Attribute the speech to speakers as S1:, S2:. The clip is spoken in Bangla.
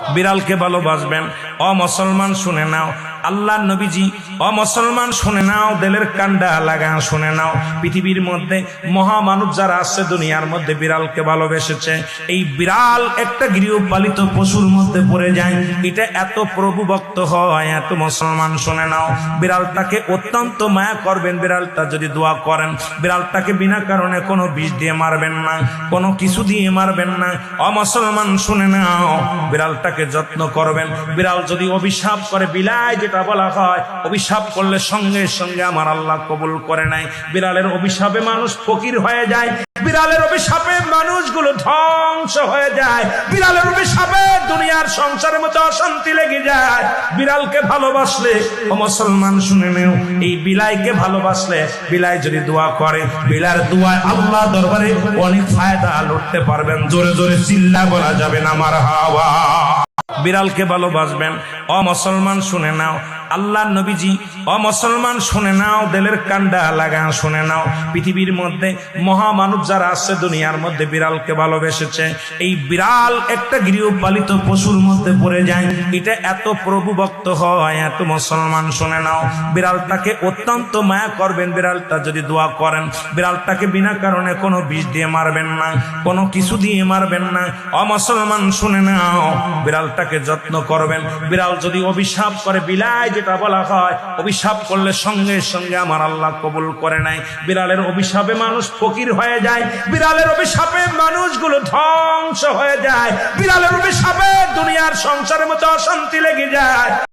S1: বিড়ালকে ভালোবাসবেন। ও মুসলমান শুনে নাও, আল্লাহ নবীজি, ও মুসলমান শুনে নাও, দিলের কান্ডা লাগা শুনে নাও। পৃথিবীর মধ্যে মহামানব যারা আছে দুনিয়ার মধ্যে বিড়ালকে ভালোবেসেছে। এই বিড়াল একটা গৃহপালিত পশুর মধ্যে পড়ে যায়। এটা এত প্রভুভক্ত হয়, এত মুসলমান শুনে নাও, বিড়ালটাকে অত্যন্ত মায়া করবেন। বিড়ালটা যদি দোয়া করেন, বিড়ালটাকে বিনা কারণে কোনো বিষ দিয়ে মারবেন না, কোনো কিছু দিয়ে মারবেন না। ও মুসলমান শুনে নাও, বিড়ালটাকে যত্ন করবেন। বিড়াল যদি অভিশাপ করে, বিলাই যেটা বলা হয়, অভিশাপ করলে সঙ্গে সঙ্গে আমার আল্লাহ কবুল করে নেয়। বিড়ালের অভিশাপে মানুষ ফকির হয়ে যায়, বিড়ালের অভিশাপে মানুষগুলো ধ্বংস হয়ে যায়, বিড়ালের অভিশাপে দুনিয়ার সংসারের মধ্যে অশান্তি লেগে যায়। বিড়ালকে ভালোবাসলে, ও মুসলমান শুনে নেও, এই বিলাইকে ভালোবাসলে, বিলাই যদি দোয়া করে, বিলার দোয়ায় আল্লাহ দরবারে অনেক ফায়দা লুটতে পারবেন। জোরে জোরে চিল্লা বলা যাবে না মারহাবা। বিড়ালকে ভালোবাসবেন। ও মুসলমান শুনে নাও, আল্লাহ নবীজি, ও মুসলমান শুনে নাও, দিলের কান্ডা লাগা শুনে নাও। পৃথিবীর মধ্যে মহামানব যারা আছে দুনিয়ার মধ্যে বিড়ালকে ভালোবেসেছে। এই বিড়াল একটা গৃহপালিত পশুর মধ্যে পড়ে যায়। এটা এত প্রভুভক্ত হয়, এত মুসলমান শুনে নাও, বিড়ালটাকে অত্যন্ত মায়া করবেন। বিড়ালটা যদি দোয়া করেন, বিড়ালটাকে বিনা কারণে কোনো বিষ দিয়ে মারবেন না, কোনো কিছু দিয়ে মারবেন না। ও মুসলমান শুনে নাও, বিড়ালটাকে যত্ন করবেন। বিড়াল যদি অভিশাপ করে, বিলাই যেটা বলা হয়, অভিশাপ করলে সঙ্গে সঙ্গে আমার আল্লাহ কবুল করে নেয়। বিড়ালের অভিশাপে মানুষ ফকির হয়ে যায়, বিড়ালের অভিশাপে মানুষগুলো ধ্বংস হয়ে যায়, বিড়ালের অভিশাপে দুনিয়ার সংসারের মধ্যে অশান্তি লেগে যায়।